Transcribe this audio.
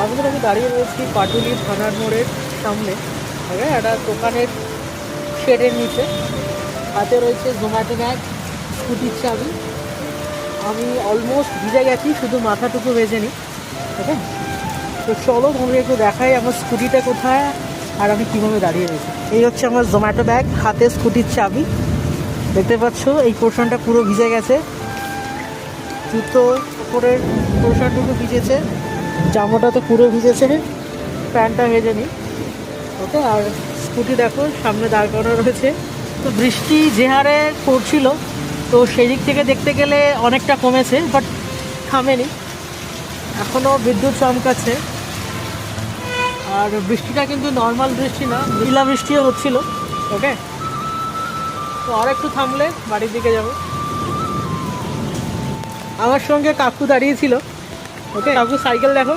এখন আমি দাঁড়িয়ে রয়েছি পাটুলি থানার মোড়ের সামনে, ওকে, একটা দোকানের শেডের নিচে। হাতে রয়েছে জোম্যাটো ব্যাগ, স্কুটির চাবি। আমি অলমোস্ট ভিজে গেছি, শুধু মাথাটুকু ভেজে নিই। ওকে, তো চলো তোমাকে একটু দেখাই আমার স্কুটিটা কোথায় আর আমি কীভাবে দাঁড়িয়ে রয়েছি। এই হচ্ছে আমার জোম্যাটো ব্যাগ, হাতে স্কুটির চাবি। দেখতে পাচ্ছ এই পোর্শনটা পুরো ভিজে গেছে, জুতো উপরের পোর্শনটুকু ভিজেছে, জামাটা তো পুরো ভিজেছে, প্যান্টটা ভেজে নিই। ওকে, আর স্কুটি দেখো সামনে দাঁড় করানো রয়েছে। তো বৃষ্টি যে হারে পড়ছিল, তো সেই দিক থেকে দেখতে গেলে অনেকটা কমেছে, বাট থামেনি, এখনও বিদ্যুৎ চমকাচ্ছে। আর বৃষ্টিটা কিন্তু নর্মাল বৃষ্টি না, শিলা বৃষ্টিও হচ্ছিল। ওকে, তো আর একটু থামলে বাড়ির দিকে যাব। আমার সঙ্গে কাকু দাঁড়িয়েছিল। ওকে, কাকু সাইকেল দেখো।